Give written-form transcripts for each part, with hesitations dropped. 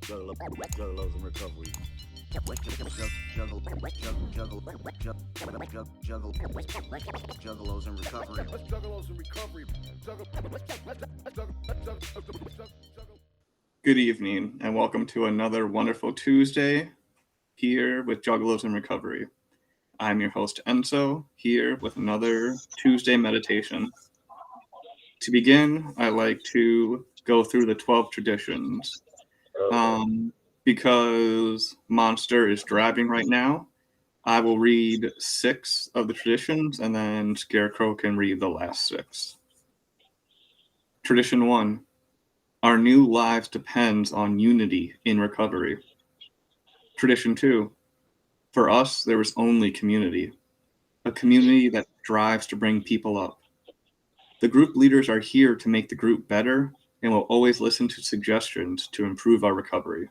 Juggalos in recovery. Juggalos in recovery. Juggalos in recovery. Good evening, and welcome to another wonderful Tuesday here with Juggalos in Recovery. I'm your host, Enzo, here with another Tuesday meditation. To begin, I like to go through the 12 traditions. Because Monster is driving right now, I will read 6 of the traditions, and then Scarecrow can read the last 6. Tradition 1. Our new lives depends on unity in recovery. Tradition 2. For us, there is only community. A community that strives to bring people up. The group leaders are here to make the group better and will always listen to suggestions to improve our recovery.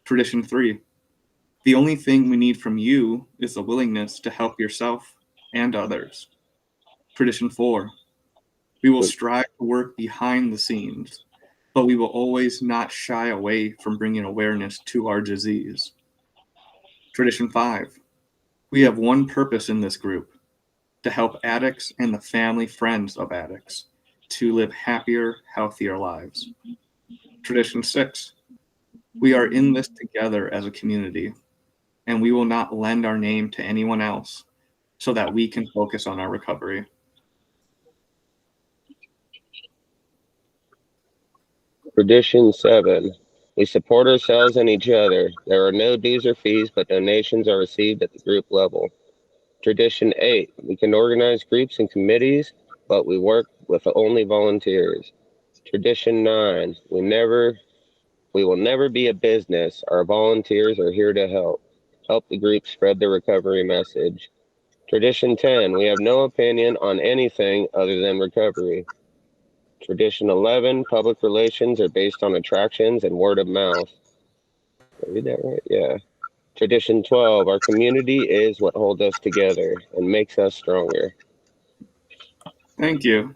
Tradition 3. The only thing we need from you is the willingness to help yourself and others. Tradition 4. We will strive to work behind the scenes, but we will always not shy away from bringing awareness to our disease. Tradition 5. We have one purpose in this group, to help addicts and the family friends of addicts to live happier, healthier lives. Tradition 6. We are in this together as a community, and we will not lend our name to anyone else so that we can focus on our recovery. Tradition 7. We support ourselves and each other. There are no dues or fees, but donations are received at the group level. Tradition 8. We can organize groups and committees, but we work with only volunteers. Tradition 9. We will never be a business. Our volunteers are here to help the group spread the recovery message. Tradition 10. We have no opinion on anything other than recovery. Tradition 11, public relations are based on attractions and word of mouth. Did I read that right? Yeah. Tradition 12, our community is what holds us together and makes us stronger. Thank you.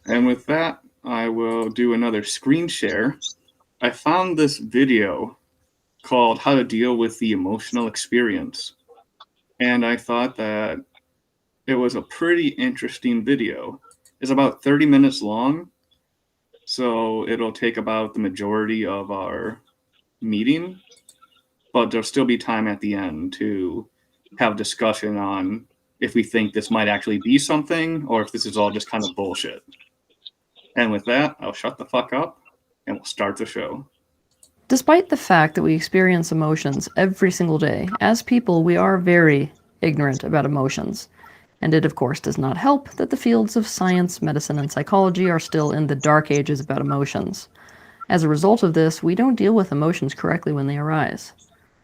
And with that, I will do another screen share. I found this video called How to Deal with the Emotional Experience. And I thought that it was a pretty interesting video. It's about 30 minutes long, so it'll take about the majority of our meeting, but there'll still be time at the end to have discussion on if we think this might actually be something or if this is all just kind of bullshit. And with that, I'll shut the fuck up and we'll start the show. Despite the fact that we experience emotions every single day, as people we are very ignorant about emotions. And it of course does not help that the fields of science, medicine, and psychology are still in the dark ages about emotions. As a result of this, we don't deal with emotions correctly when they arise.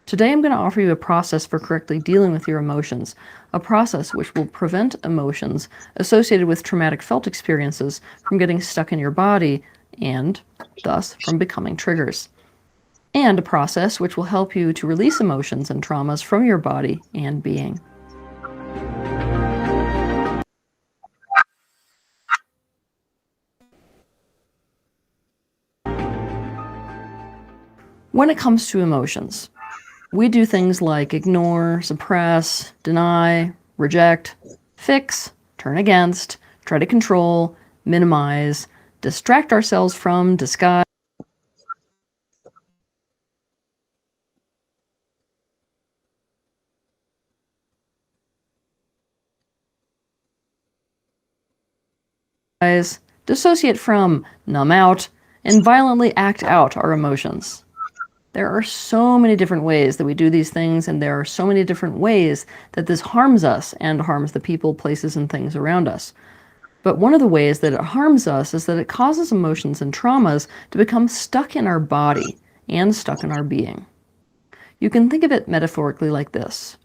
Today I'm going to offer you a process for correctly dealing with your emotions, a process which will prevent emotions associated with traumatic felt experiences from getting stuck in your body and, thus, from becoming triggers. And a process which will help you to release emotions and traumas from your body and being. When it comes to emotions, we do things like ignore, suppress, deny, reject, fix, turn against, try to control, minimize, distract ourselves from, disguise, dissociate from, numb out, and violently act out our emotions. There are so many different ways that we do these things, and there are so many different ways that this harms us and harms the people, places, and things around us. But one of the ways that it harms us is that it causes emotions and traumas to become stuck in our body and stuck in our being. You can think of it metaphorically like this.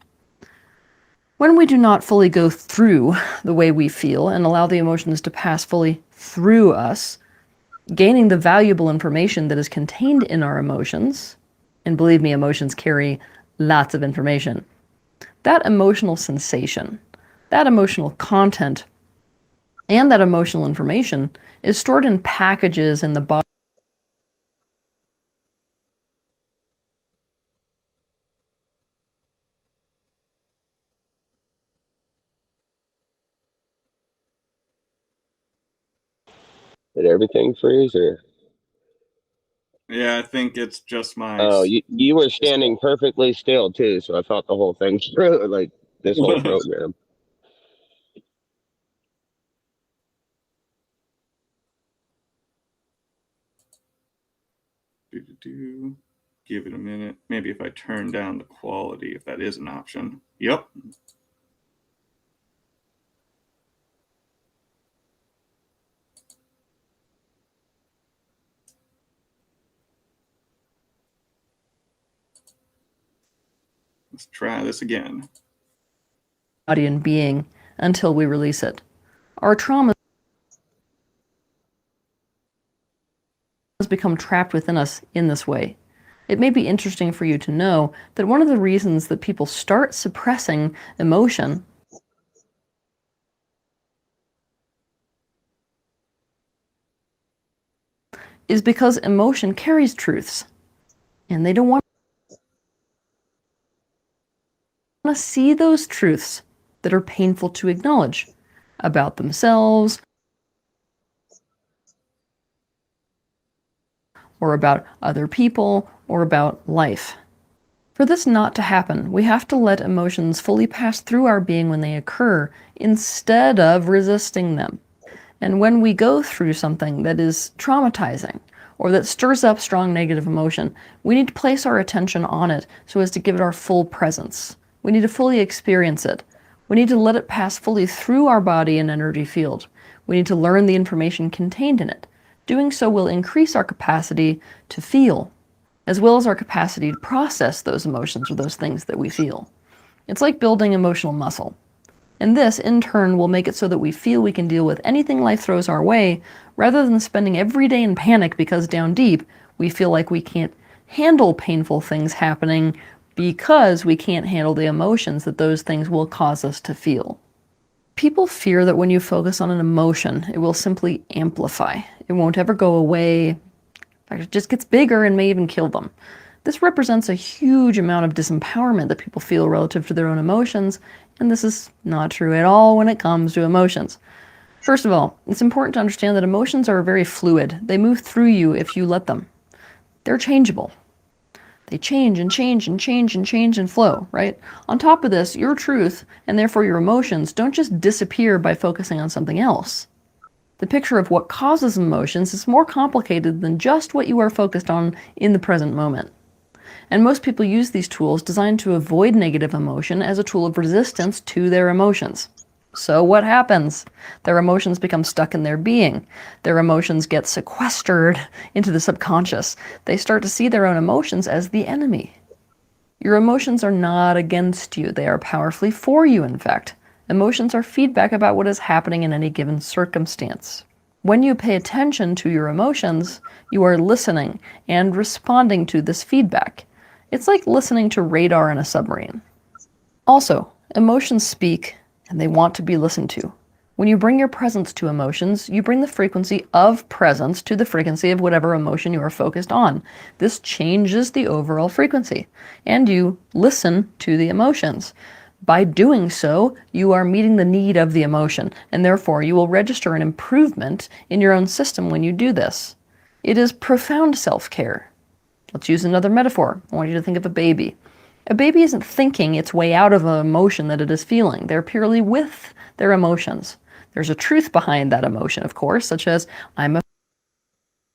When we do not fully go through the way we feel and allow the emotions to pass fully through us, gaining the valuable information that is contained in our emotions, and believe me, emotions carry lots of information, that emotional sensation That emotional content and that emotional information is stored in packages in the body. Did everything freeze or? Yeah, I think it's just my. Oh, you were standing perfectly still too, so I thought the whole thing through, like this whole program. Give it a minute. Maybe if I turn down the quality, if that is an option. Yep. Let's try this again. Body and being until we release it. Our trauma has become trapped within us in this way. It may be interesting for you to know that one of the reasons that people start suppressing emotion is because emotion carries truths, and they don't want to see those truths that are painful to acknowledge about themselves or about other people or about life. For this not to happen, we have to let emotions fully pass through our being when they occur instead of resisting them. And when we go through something that is traumatizing or that stirs up strong negative emotion, we need to place our attention on it so as to give it our full presence. We need to fully experience it. We need to let it pass fully through our body and energy field. We need to learn the information contained in it. Doing so will increase our capacity to feel, as well as our capacity to process those emotions or those things that we feel. It's like building emotional muscle. And this, in turn, will make it so that we feel we can deal with anything life throws our way, rather than spending every day in panic because down deep, we feel like we can't handle painful things happening because we can't handle the emotions that those things will cause us to feel. People fear that when you focus on an emotion, it will simply amplify. It won't ever go away. In fact, it just gets bigger and may even kill them. This represents a huge amount of disempowerment that people feel relative to their own emotions, and this is not true at all when it comes to emotions. First of all, it's important to understand that emotions are very fluid. They move through you if you let them. They're changeable. They change and change and change and change and flow, right? On top of this, your truth, and therefore your emotions, don't just disappear by focusing on something else. The picture of what causes emotions is more complicated than just what you are focused on in the present moment. And most people use these tools designed to avoid negative emotion as a tool of resistance to their emotions. So what happens? Their emotions become stuck in their being. Their emotions get sequestered into the subconscious. They start to see their own emotions as the enemy. Your emotions are not against you. They are powerfully for you, in fact. Emotions are feedback about what is happening in any given circumstance. When you pay attention to your emotions, you are listening and responding to this feedback. It's like listening to radar in a submarine. Also, emotions speak, and they want to be listened to. When you bring your presence to emotions, you bring the frequency of presence to the frequency of whatever emotion you are focused on. This changes the overall frequency, and you listen to the emotions. By doing so, you are meeting the need of the emotion, and therefore you will register an improvement in your own system when you do this. It is profound self-care. Let's use another metaphor. I want you to think of a baby. A baby isn't thinking its way out of an emotion that it is feeling. They're purely with their emotions. There's a truth behind that emotion, of course, such as, I'm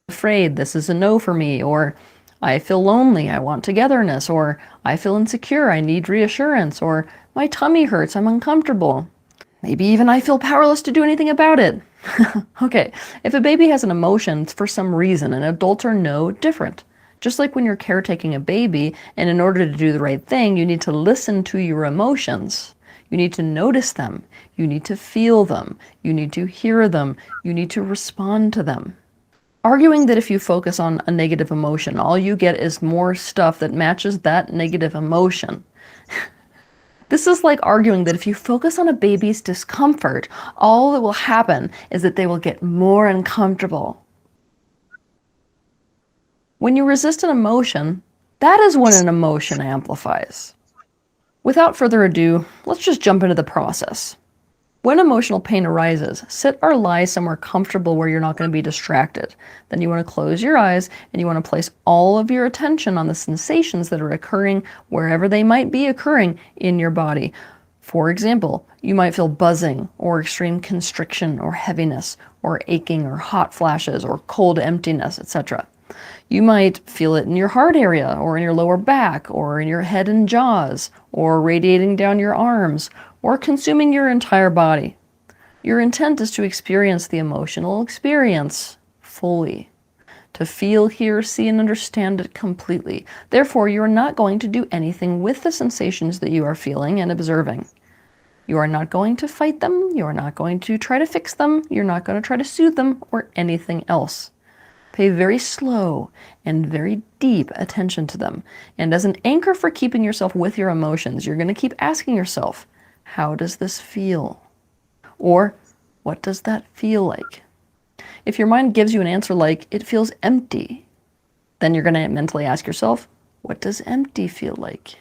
afraid, this is a no for me, or I feel lonely, I want togetherness, or I feel insecure, I need reassurance, or my tummy hurts, I'm uncomfortable. Maybe even I feel powerless to do anything about it. Okay, if a baby has an emotion for some reason, and adults are no different. Just like when you're caretaking a baby, and in order to do the right thing, you need to listen to your emotions. You need to notice them. You need to feel them. You need to hear them. You need to respond to them. Arguing that if you focus on a negative emotion, all you get is more stuff that matches that negative emotion This is like arguing that if you focus on a baby's discomfort, all that will happen is that they will get more uncomfortable. When you resist an emotion, that is when an emotion amplifies. Without further ado, let's just jump into the process. When emotional pain arises, sit or lie somewhere comfortable where you're not going to be distracted. Then you want to close your eyes and you want to place all of your attention on the sensations that are occurring wherever they might be occurring in your body. For example, you might feel buzzing or extreme constriction or heaviness or aching or hot flashes or cold emptiness, etc. You might feel it in your heart area or in your lower back or in your head and jaws or radiating down your arms or consuming your entire body. Your intent is to experience the emotional experience fully, to feel, hear, see, and understand it completely. Therefore, you are not going to do anything with the sensations that you are feeling and observing. You are not going to fight them. You are not going to try to fix them. You're not going to try to soothe them or anything else. Pay very slow and very deep attention to them. And as an anchor for keeping yourself with your emotions, you're going to keep asking yourself, how does this feel? Or, what does that feel like? If your mind gives you an answer like, it feels empty, then you're going to mentally ask yourself, what does empty feel like?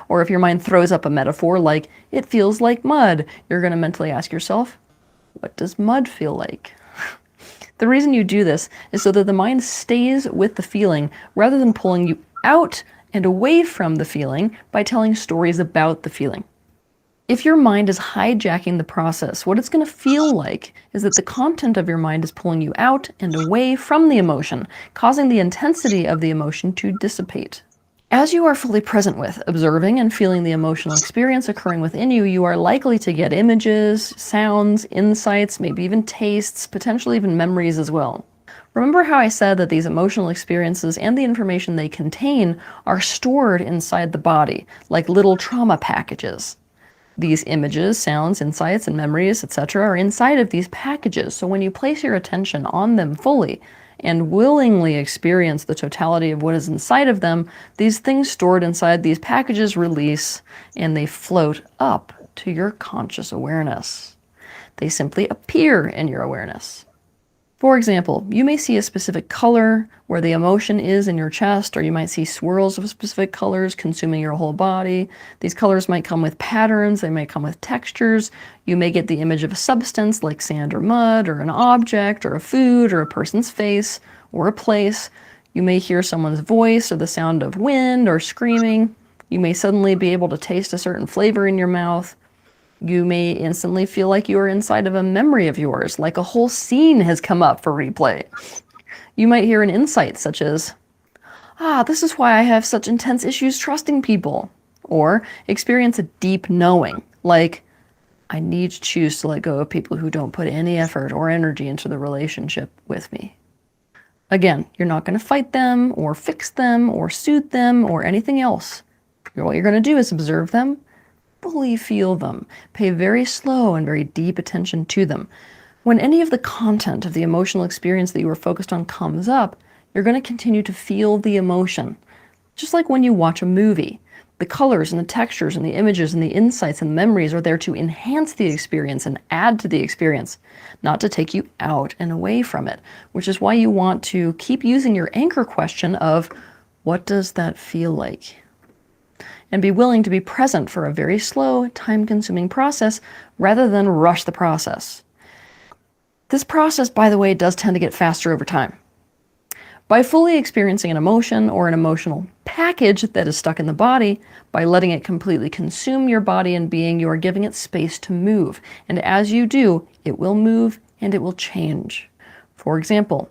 Or if your mind throws up a metaphor like, it feels like mud, you're going to mentally ask yourself, what does mud feel like? The reason you do this is so that the mind stays with the feeling rather than pulling you out and away from the feeling by telling stories about the feeling. If your mind is hijacking the process, what it's going to feel like is that the content of your mind is pulling you out and away from the emotion, causing the intensity of the emotion to dissipate. As you are fully present with, observing and feeling the emotional experience occurring within you, you are likely to get images, sounds, insights, maybe even tastes, potentially even memories as well. Remember how I said that these emotional experiences and the information they contain are stored inside the body, like little trauma packages. These images, sounds, insights, and memories, etc. are inside of these packages, so when you place your attention on them fully, and willingly experience the totality of what is inside of them, these things stored inside these packages release and they float up to your conscious awareness. They simply appear in your awareness. For example, you may see a specific color where the emotion is in your chest, or you might see swirls of specific colors consuming your whole body. These colors might come with patterns, they might come with textures. You may get the image of a substance like sand or mud, or an object, or a food, or a person's face, or a place. You may hear someone's voice, or the sound of wind, or screaming. You may suddenly be able to taste a certain flavor in your mouth. You may instantly feel like you are inside of a memory of yours, like a whole scene has come up for replay. You might hear an insight such as, this is why I have such intense issues trusting people. Or experience a deep knowing, like, I need to choose to let go of people who don't put any effort or energy into the relationship with me. Again, you're not going to fight them, or fix them, or soothe them, or anything else. What you're going to do is observe them, fully feel them, pay very slow and very deep attention to them. When any of the content of the emotional experience that you were focused on comes up, you're going to continue to feel the emotion. Just like when you watch a movie, the colors and the textures and the images and the insights and memories are there to enhance the experience and add to the experience, not to take you out and away from it, which is why you want to keep using your anchor question of, what does that feel like? And be willing to be present for a very slow, time-consuming process rather than rush the process. This process, by the way, does tend to get faster over time. By fully experiencing an emotion or an emotional package that is stuck in the body, by letting it completely consume your body and being, you are giving it space to move. And as you do, it will move and it will change. For example,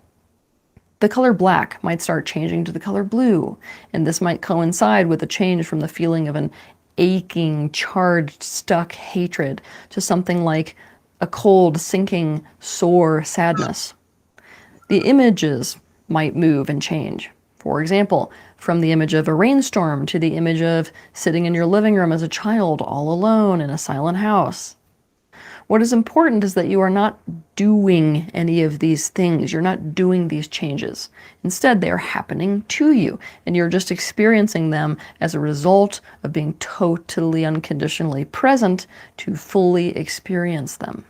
the color black might start changing to the color blue, and this might coincide with a change from the feeling of an aching, charged, stuck hatred to something like a cold, sinking, sore sadness. The images might move and change. For example, from the image of a rainstorm to the image of sitting in your living room as a child all alone in a silent house. What is important is that you are not doing any of these things. You're not doing these changes. Instead, they are happening to you, and you're just experiencing them as a result of being totally unconditionally present to fully experience them.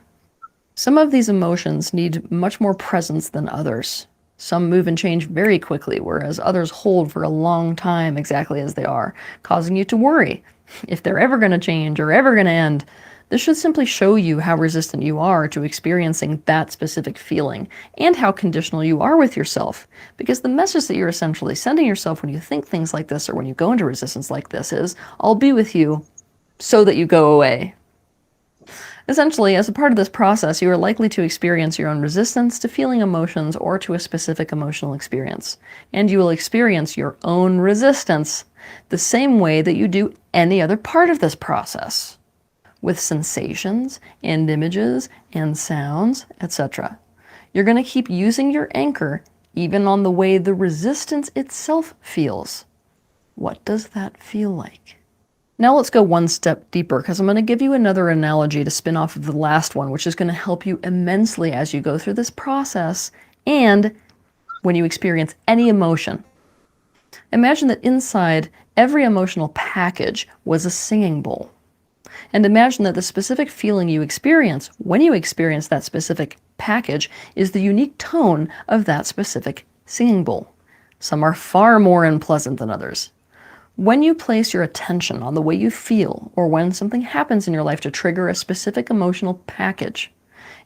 Some of these emotions need much more presence than others. Some move and change very quickly, whereas others hold for a long time exactly as they are, causing you to worry if they're ever going to change or ever going to end. This should simply show you how resistant you are to experiencing that specific feeling and how conditional you are with yourself. Because the message that you're essentially sending yourself when you think things like this or when you go into resistance like this is, I'll be with you so that you go away. Essentially, as a part of this process, you are likely to experience your own resistance to feeling emotions or to a specific emotional experience. And you will experience your own resistance the same way that you do any other part of this process, with sensations and images and sounds, etc. You're going to keep using your anchor even on the way the resistance itself feels. What does that feel like? Now let's go one step deeper, because I'm going to give you another analogy to spin off of the last one, which is going to help you immensely as you go through this process and when you experience any emotion. Imagine that inside every emotional package was a singing bowl. And imagine that the specific feeling you experience when you experience that specific package is the unique tone of that specific singing bowl. Some are far more unpleasant than others. When you place your attention on the way you feel, or when something happens in your life to trigger a specific emotional package,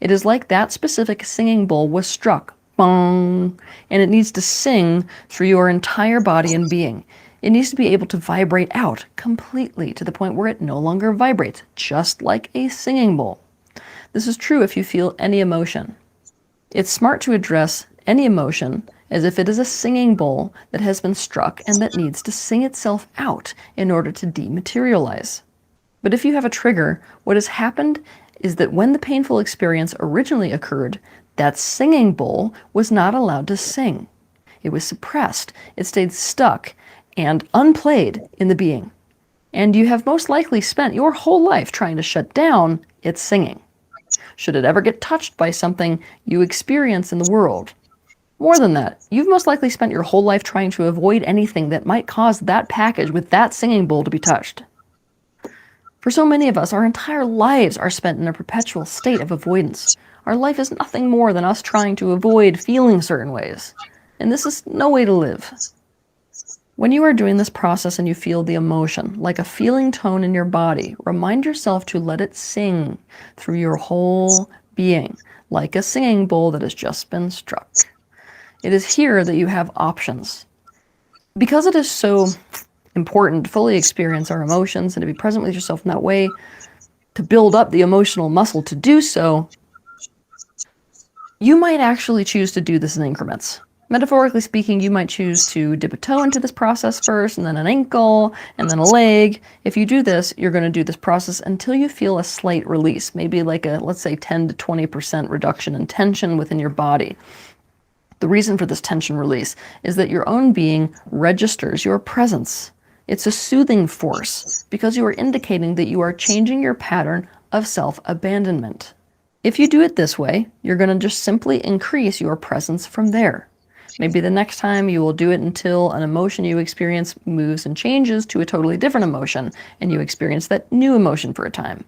it is like that specific singing bowl was struck, bong, and it needs to sing through your entire body and being. It needs to be able to vibrate out completely to the point where it no longer vibrates, just like a singing bowl. This is true if you feel any emotion. It's smart to address any emotion as if it is a singing bowl that has been struck and that needs to sing itself out in order to dematerialize. But if you have a trigger, what has happened is that when the painful experience originally occurred, that singing bowl was not allowed to sing. It was suppressed. It stayed stuck and unplayed in the being. And you have most likely spent your whole life trying to shut down its singing. Should it ever get touched by something you experience in the world? More than that, you've most likely spent your whole life trying to avoid anything that might cause that package with that singing bowl to be touched. For so many of us, our entire lives are spent in a perpetual state of avoidance. Our life is nothing more than us trying to avoid feeling certain ways. And this is no way to live. When you are doing this process and you feel the emotion, like a feeling tone in your body, remind yourself to let it sing through your whole being, like a singing bowl that has just been struck. It is here that you have options. Because it is so important to fully experience our emotions and to be present with yourself in that way, to build up the emotional muscle to do so, you might actually choose to do this in increments. Metaphorically speaking, you might choose to dip a toe into this process first, and then an ankle, and then a leg. If you do this, you're going to do this process until you feel a slight release, maybe like a, let's say, 10 to 20% reduction in tension within your body. The reason for this tension release is that your own being registers your presence. It's a soothing force because you are indicating that you are changing your pattern of self-abandonment. If you do it this way, you're going to just simply increase your presence from there. Maybe the next time you will do it until an emotion you experience moves and changes to a totally different emotion, and you experience that new emotion for a time.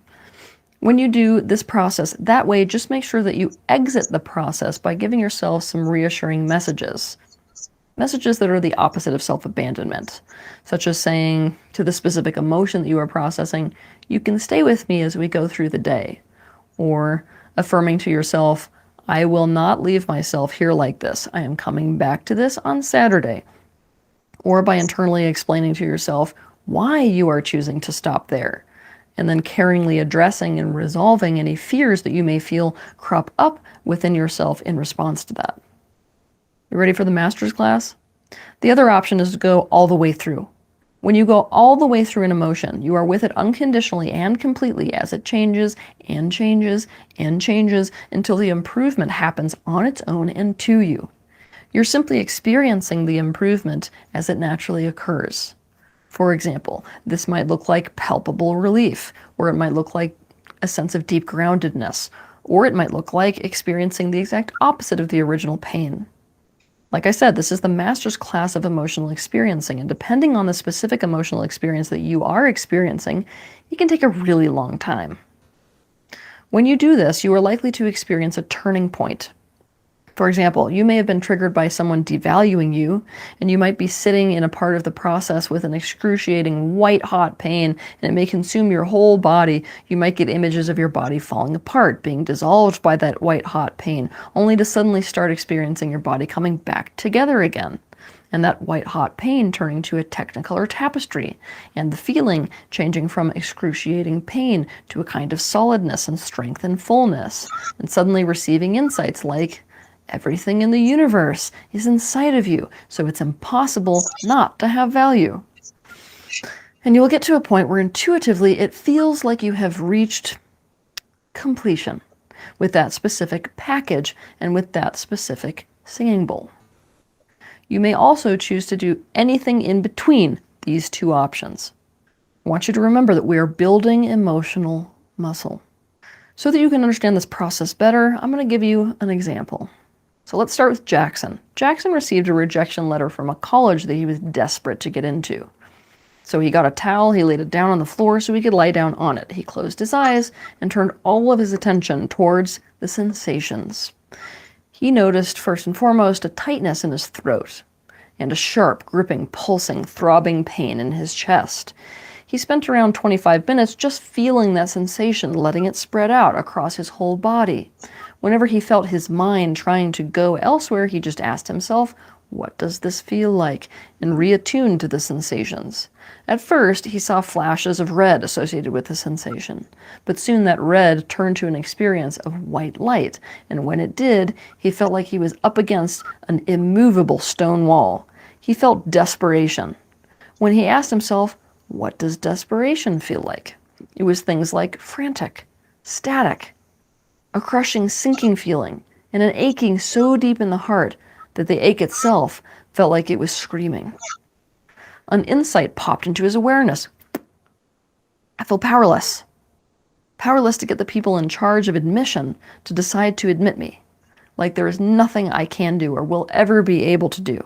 When you do this process that way, just make sure that you exit the process by giving yourself some reassuring messages. Messages that are the opposite of self-abandonment, such as saying to the specific emotion that you are processing, you can stay with me as we go through the day. Or affirming to yourself, I will not leave myself here like this. I am coming back to this on Saturday. Or by internally explaining to yourself why you are choosing to stop there, and then caringly addressing and resolving any fears that you may feel crop up within yourself in response to that. You ready for the master's class? The other option is to go all the way through. When you go all the way through an emotion, you are with it unconditionally and completely as it changes and changes and changes until the improvement happens on its own and to you. You're simply experiencing the improvement as it naturally occurs. For example, this might look like palpable relief, or it might look like a sense of deep groundedness, or it might look like experiencing the exact opposite of the original pain. Like I said, this is the master's class of emotional experiencing, and depending on the specific emotional experience that you are experiencing, it can take a really long time. When you do this, you are likely to experience a turning point. For example, you may have been triggered by someone devaluing you, and you might be sitting in a part of the process with an excruciating white-hot pain, and it may consume your whole body. You might get images of your body falling apart, being dissolved by that white-hot pain, only to suddenly start experiencing your body coming back together again. And that white-hot pain turning to a technicolor tapestry, and the feeling changing from excruciating pain to a kind of solidness and strength and fullness, and suddenly receiving insights like, everything in the universe is inside of you, so it's impossible not to have value. And you will get to a point where intuitively it feels like you have reached completion with that specific package and with that specific singing bowl. You may also choose to do anything in between these two options. I want you to remember that we are building emotional muscle. So that you can understand this process better, I'm going to give you an example. So let's start with Jackson. Jackson received a rejection letter from a college that he was desperate to get into. So he got a towel, he laid it down on the floor so he could lie down on it. He closed his eyes and turned all of his attention towards the sensations. He noticed, first and foremost, a tightness in his throat and a sharp, gripping, pulsing, throbbing pain in his chest. He spent around 25 minutes just feeling that sensation, letting it spread out across his whole body. Whenever he felt his mind trying to go elsewhere, he just asked himself, what does this feel like? And reattuned to the sensations. At first, he saw flashes of red associated with the sensation, but soon that red turned to an experience of white light, and when it did, he felt like he was up against an immovable stone wall. He felt desperation. When he asked himself, what does desperation feel like? It was things like frantic, static, a crushing, sinking feeling, and an aching so deep in the heart that the ache itself felt like it was screaming. An insight popped into his awareness. I feel powerless. Powerless to get the people in charge of admission to decide to admit me, like there is nothing I can do or will ever be able to do.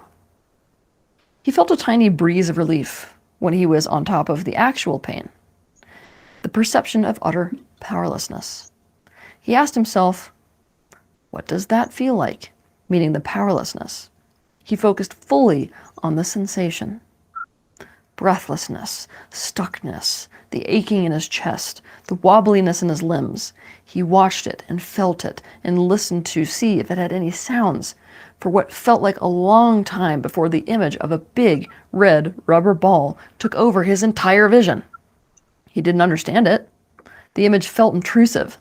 He felt a tiny breeze of relief when he was on top of the actual pain, the perception of utter powerlessness. He asked himself, what does that feel like? Meaning the powerlessness. He focused fully on the sensation. Breathlessness, stuckness, the aching in his chest, the wobbliness in his limbs. He watched it and felt it and listened to see if it had any sounds for what felt like a long time before the image of a big red rubber ball took over his entire vision. He didn't understand it. The image felt intrusive.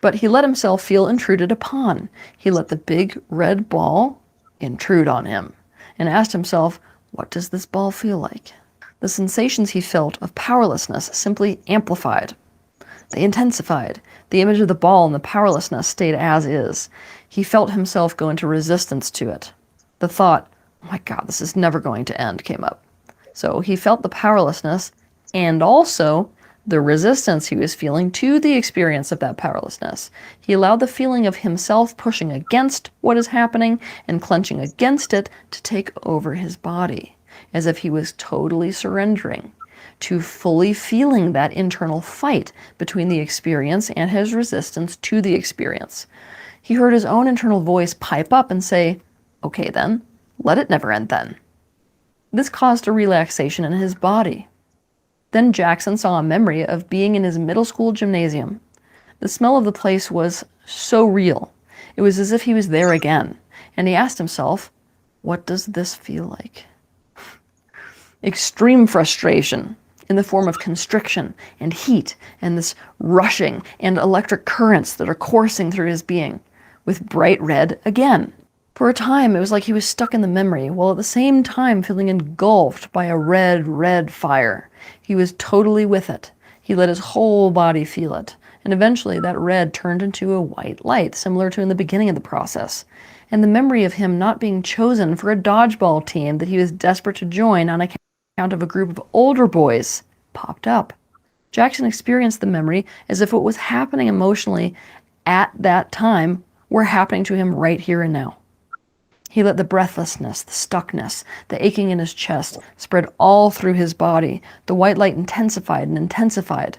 But he let himself feel intruded upon. He let the big red ball intrude on him and asked himself, what does this ball feel like? The sensations he felt of powerlessness simply amplified. They intensified. The image of the ball and the powerlessness stayed as is. He felt himself go into resistance to it. The thought, oh my God, this is never going to end, came up. So he felt the powerlessness and also the resistance he was feeling to the experience of that powerlessness. He allowed the feeling of himself pushing against what is happening and clenching against it to take over his body, as if he was totally surrendering to fully feeling that internal fight between the experience and his resistance to the experience. He heard his own internal voice pipe up and say, okay then, let it never end then. This caused a relaxation in his body. Then Jackson saw a memory of being in his middle school gymnasium. The smell of the place was so real. It was as if he was there again. And he asked himself, what does this feel like? Extreme frustration in the form of constriction and heat and this rushing and electric currents that are coursing through his being, with bright red again. For a time, it was like he was stuck in the memory, while at the same time feeling engulfed by a red fire. He was totally with it. He let his whole body feel it. And eventually that red turned into a white light, similar to in the beginning of the process. And the memory of him not being chosen for a dodgeball team that he was desperate to join on account of a group of older boys popped up. Jackson experienced the memory as if what was happening emotionally at that time were happening to him right here and now. He let the breathlessness, the stuckness, the aching in his chest spread all through his body. The white light intensified and intensified.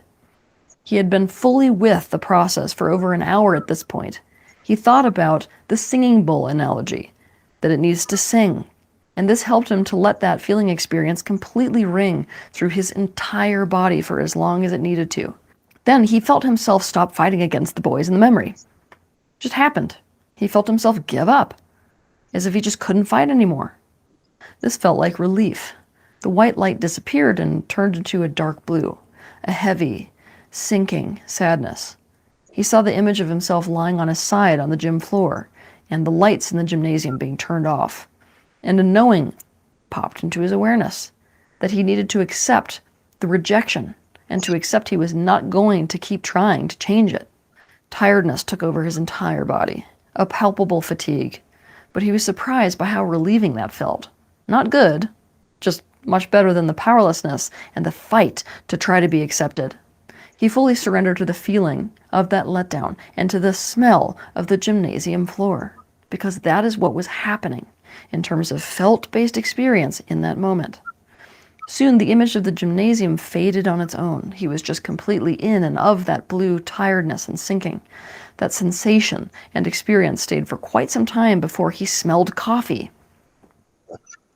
He had been fully with the process for over an hour at this point. He thought about the singing bowl analogy, that it needs to sing, and this helped him to let that feeling experience completely ring through his entire body for as long as it needed to. Then he felt himself stop fighting against the boys in the memory. It just happened. He felt himself give up, as if he just couldn't fight anymore. This felt like relief. The white light disappeared and turned into a dark blue, a heavy, sinking sadness. He saw the image of himself lying on his side on the gym floor, and the lights in the gymnasium being turned off. And a knowing popped into his awareness that he needed to accept the rejection and to accept he was not going to keep trying to change it. Tiredness took over his entire body, a palpable fatigue, but he was surprised by how relieving that felt. Not good, just much better than the powerlessness and the fight to try to be accepted. He fully surrendered to the feeling of that letdown and to the smell of the gymnasium floor, because that is what was happening in terms of felt-based experience in that moment. Soon the image of the gymnasium faded on its own. He was just completely in and of that blue tiredness and sinking. That sensation and experience stayed for quite some time before he smelled coffee,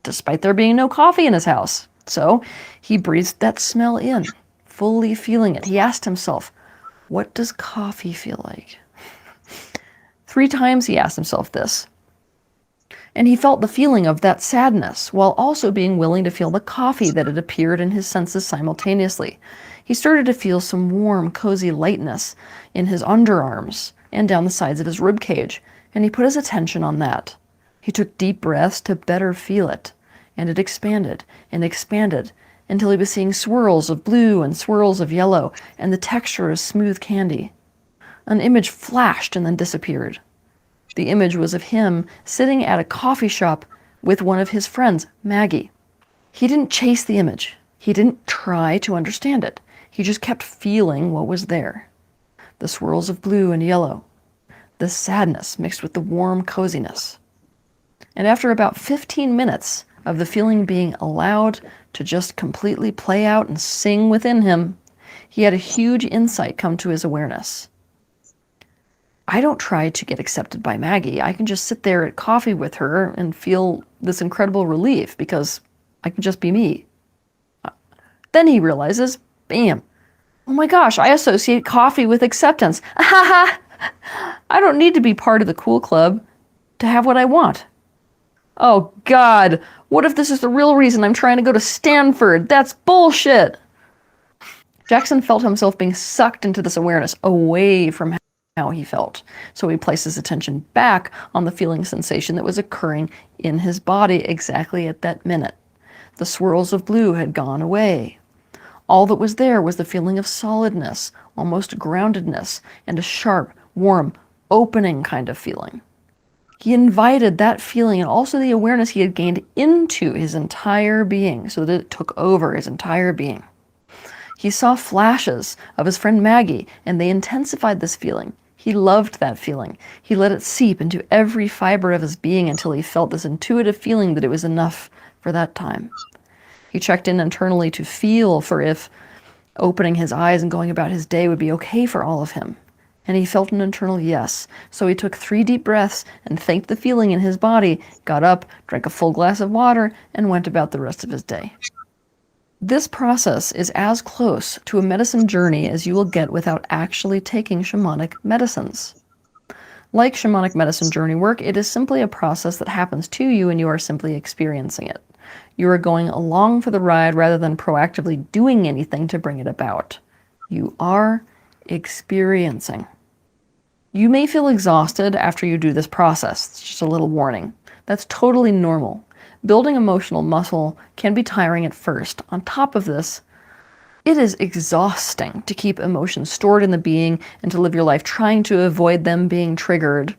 despite there being no coffee in his house. So he breathed that smell in, fully feeling it. He asked himself, what does coffee feel like? 3 times he asked himself this. And he felt the feeling of that sadness while also being willing to feel the coffee that had appeared in his senses simultaneously. He started to feel some warm, cozy lightness in his underarms and down the sides of his rib cage, and he put his attention on that. He took deep breaths to better feel it, and it expanded and expanded until he was seeing swirls of blue and swirls of yellow and the texture of smooth candy. An image flashed and then disappeared. The image was of him sitting at a coffee shop with one of his friends, Maggie. He didn't chase the image. He didn't try to understand it. He just kept feeling what was there. The swirls of blue and yellow. The sadness mixed with the warm coziness. And after about 15 minutes of the feeling being allowed to just completely play out and sing within him, he had a huge insight come to his awareness. I don't try to get accepted by Maggie. I can just sit there at coffee with her and feel this incredible relief because I can just be me. Then he realizes, bam, oh my gosh, I associate coffee with acceptance. I don't need to be part of the cool club to have what I want. Oh God, what if this is the real reason I'm trying to go to Stanford? That's bullshit. Jackson felt himself being sucked into this awareness away from how he felt. So he placed his attention back on the feeling sensation that was occurring in his body exactly at that minute. The swirls of blue had gone away. All that was there was the feeling of solidness, almost groundedness, and a sharp, warm, opening kind of feeling. He invited that feeling and also the awareness he had gained into his entire being so that it took over his entire being. He saw flashes of his friend Maggie, and they intensified this feeling. He loved that feeling. He let it seep into every fiber of his being until he felt this intuitive feeling that it was enough for that time. He checked in internally to feel for if opening his eyes and going about his day would be okay for all of him. And he felt an internal yes. So he took 3 deep breaths and thanked the feeling in his body, got up, drank a full glass of water, and went about the rest of his day. This process is as close to a medicine journey as you will get without actually taking shamanic medicines. Like shamanic medicine journey work, it is simply a process that happens to you and you are simply experiencing it. You are going along for the ride rather than proactively doing anything to bring it about. You are experiencing. You may feel exhausted after you do this process. It's just a little warning. That's totally normal. Building emotional muscle can be tiring at first. On top of this, it is exhausting to keep emotions stored in the being and to live your life trying to avoid them being triggered.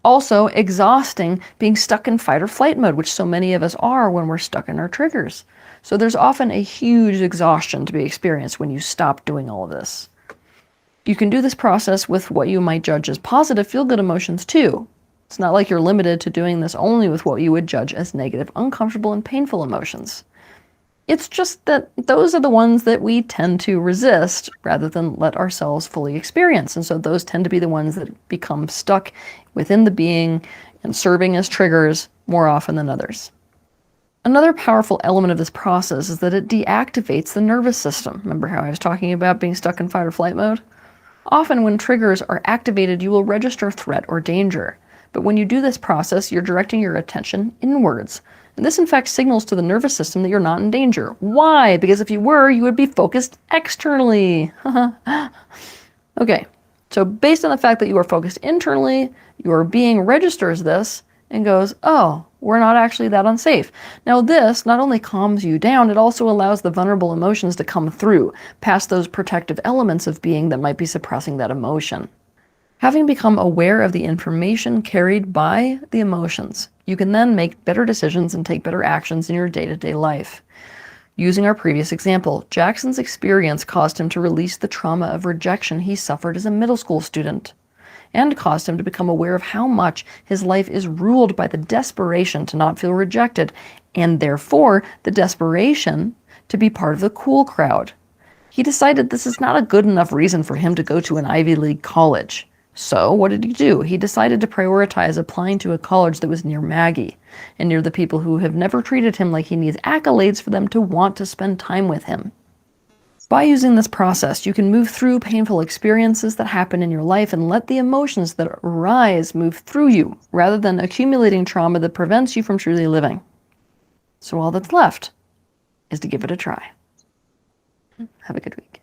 Also, exhausting being stuck in fight or flight mode, which so many of us are when we're stuck in our triggers. So there's often a huge exhaustion to be experienced when you stop doing all of this. You can do this process with what you might judge as positive feel-good emotions too. It's not like you're limited to doing this only with what you would judge as negative, uncomfortable, and painful emotions. It's just that those are the ones that we tend to resist rather than let ourselves fully experience. And so those tend to be the ones that become stuck within the being and serving as triggers more often than others. Another powerful element of this process is that it deactivates the nervous system. Remember how I was talking about being stuck in fight or flight mode? Often when triggers are activated, you will register threat or danger. But when you do this process, you're directing your attention inwards. And this in fact signals to the nervous system that you're not in danger. Why? Because if you were, you would be focused externally. Okay, so based on the fact that you are focused internally, your being registers this and goes, oh, we're not actually that unsafe. Now this not only calms you down, it also allows the vulnerable emotions to come through, past those protective elements of being that might be suppressing that emotion. Having become aware of the information carried by the emotions, you can then make better decisions and take better actions in your day-to-day life. Using our previous example, Jackson's experience caused him to release the trauma of rejection he suffered as a middle school student, and caused him to become aware of how much his life is ruled by the desperation to not feel rejected, and therefore the desperation to be part of the cool crowd. He decided this is not a good enough reason for him to go to an Ivy League college. So what did he do? He decided to prioritize applying to a college that was near Maggie, and near the people who have never treated him like he needs accolades for them to want to spend time with him. By using this process, you can move through painful experiences that happen in your life and let the emotions that arise move through you, rather than accumulating trauma that prevents you from truly living. So all that's left is to give it a try. Have a good week.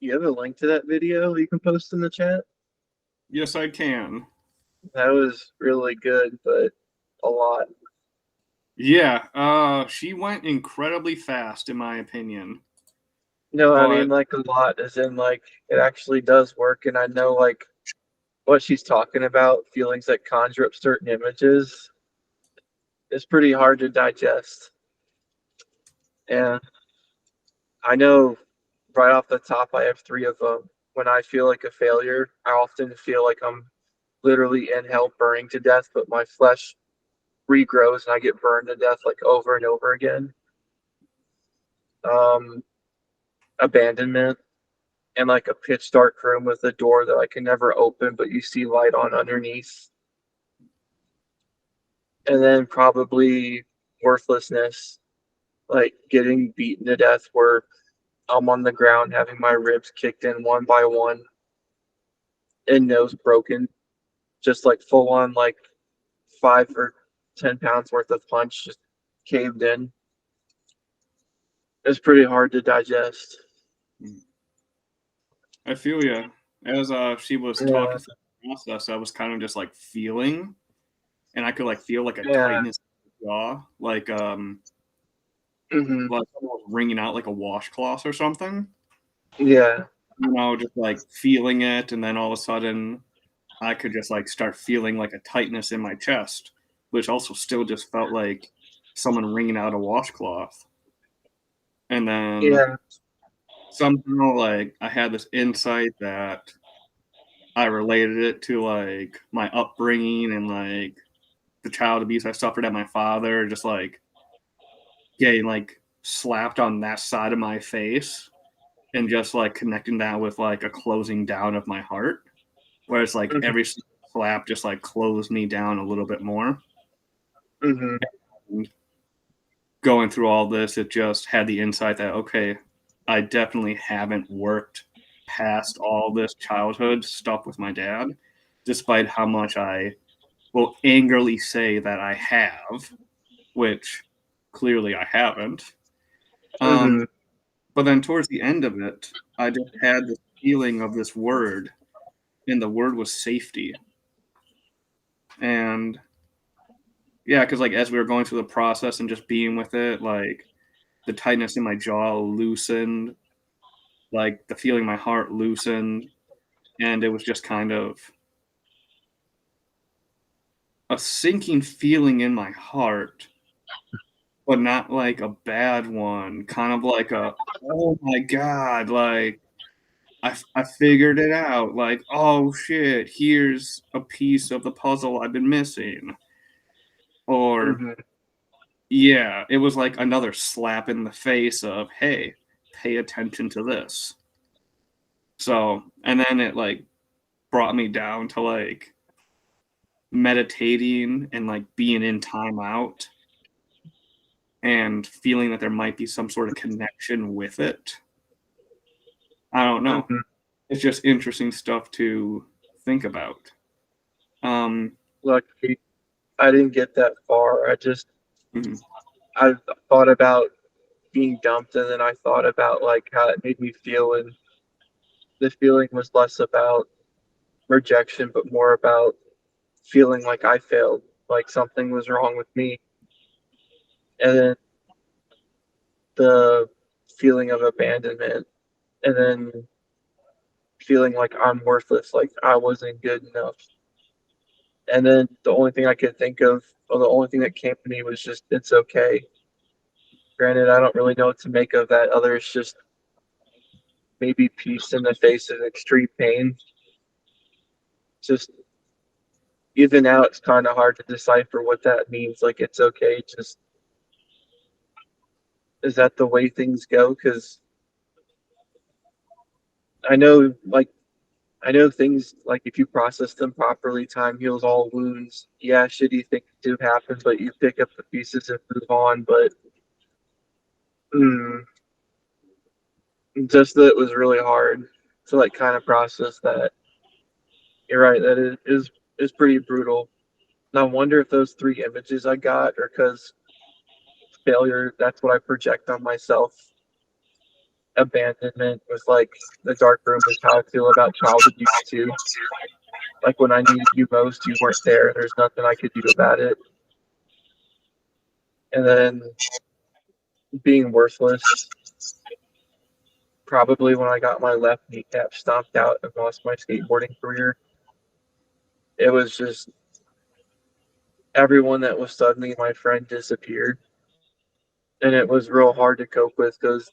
You have a link to that video you can post in the chat? Yes, I can. That was really good, but a lot. Yeah, she went incredibly fast, in my opinion. No, I But- mean like a lot, as in like it actually does work, and I know like what she's talking about, feelings that conjure up certain images, is pretty hard to digest. And I know right off the top I have 3 of them. When I feel like a failure, I often feel like I'm literally in hell burning to death, but my flesh regrows and I get burned to death like over and over again. Abandonment, and like a pitch dark room with a door that I can never open, but you see light on underneath. And then probably worthlessness, like getting beaten to death where I'm on the ground having my ribs kicked in one by one and nose broken, just like full on like 5 or 10 pounds worth of punch just caved in. It's pretty hard to digest. I feel you. As she was Yeah. talking through the process, I was kind of just like feeling, and I could like feel like a Yeah. tightness in the jaw, like Mhm. like someone was wringing out like a washcloth or something. Yeah. You know, just like feeling it, and then all of a sudden, I could just like start feeling like a tightness in my chest, which also still just felt like someone wringing out a washcloth. And then Yeah. somehow like I had this insight that I related it to like my upbringing and like the child abuse I suffered at my father, just like getting like slapped on that side of my face and just like connecting that with like a closing down of my heart. Whereas like Mhm. every slap just like closed me down a little bit more. Mhm. And going through all this, it just had the insight that, okay, I definitely haven't worked past all this childhood stuff with my dad, despite how much I will angrily say that I have, which clearly I haven't. Mhm. But then towards the end of it, I just had this feeling of this word, and the word was safety. And yeah, because like as we were going through the process and just being with it, like the tightness in my jaw loosened, like the feeling in my heart loosened, and it was just kind of a sinking feeling in my heart, but not like a bad one, kind of like a, oh my God, like I figured it out. Like, oh shit, here's a piece of the puzzle I've been missing. Or, Mhm. yeah, it was like another slap in the face of, hey, pay attention to this. So, and then it like brought me down to like meditating and like being in timeout and feeling that there might be some sort of connection with it. I don't know. Mhm. It's just interesting stuff to think about. Luckily, I didn't get that far. Mhm. I thought about being dumped, and then I thought about like how it made me feel, and the feeling was less about rejection, but more about feeling like I failed, like something was wrong with me. And then the feeling of abandonment, and then feeling like I'm worthless, like I wasn't good enough. And then the only thing I could think of, or the only thing that came to me was just, it's okay. Granted, I don't really know what to make of that. Others just maybe peace in the face of extreme pain. Just even now, it's kind of hard to decipher what that means. Like, it's okay. Just, is that the way things go? Because I know, like, I know things like if you process them properly, time heals all wounds. Yeah, shitty things do happen, but you pick up the pieces and move on. But mm, just that it was really hard to like kind of process that. You're right, that is pretty brutal. And I wonder if those three images I got are because failure, that's what I project on myself. Abandonment was like the dark room is how I feel about childhood abuse too. Like when I needed you most, you weren't there. There's nothing I could do about it. And then being worthless, probably when I got my left kneecap stomped out and lost my skateboarding career. It was just everyone that was suddenly my friend disappeared. And it was real hard to cope with because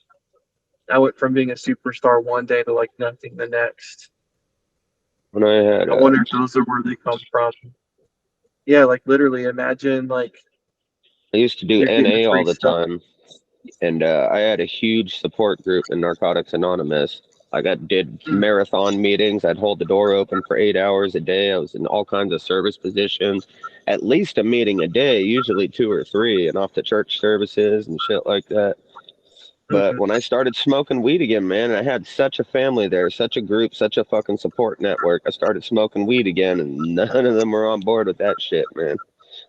I went from being a superstar one day to like nothing the next. When I had, I wonder if those are where they come from. Yeah, like literally imagine like I used to do you're getting NA all free the stuff. time, and I had a huge support group in Narcotics Anonymous. Did Mm, marathon meetings. I'd hold the door open for 8 hours a day. I was in all kinds of service positions, at least a meeting a day, usually two or three, and off to church services and shit like that. But mhm. when I started smoking weed again, man, I had such a family there, such a group, such a fucking support network. I started smoking weed again, and none of them were on board with that shit, man.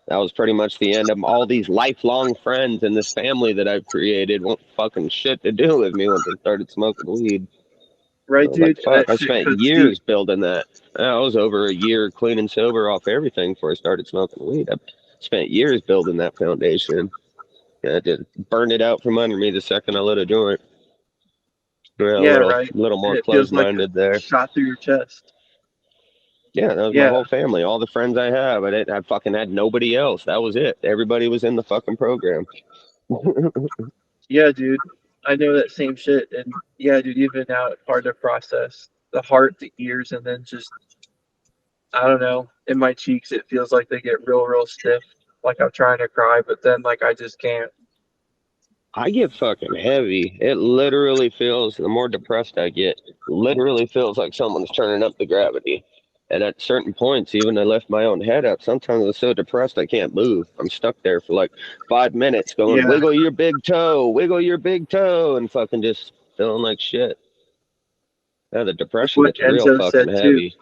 That was pretty much the end of all these lifelong friends and this family that I've created. Want fucking shit to do with me once I started smoking weed. I Right, was like, dude? And fuck, that I shit spent cuts deep. years building that. I was over a year clean and sober off everything before I started smoking weed. I spent years building that foundation. I just burned it out from under me the second I lit a joint. Yeah, Yeah, right. a little And more it feels like a closed-minded there. shot through your chest. Yeah, that was my Yeah, whole family, all the friends I have. I fucking had nobody else. That was it. Everybody was in the fucking program. yeah, dude. I know that same shit. And yeah, dude, even now it's hard to process. The heart, the ears, and then just I don't know. In my cheeks, it feels like they get real, real stiff. Like I'm trying to cry, but then like I just can't. I get fucking heavy. It literally feels, the more depressed I get, literally feels like someone's turning up the gravity. And at certain points, even I lift my own head up. Sometimes I'm so depressed I can't move. I'm stuck there for like 5 minutes going, Yeah, wiggle your big toe, and fucking just feeling like shit. Yeah, the like depression what gets real Enzo fucking said too. heavy.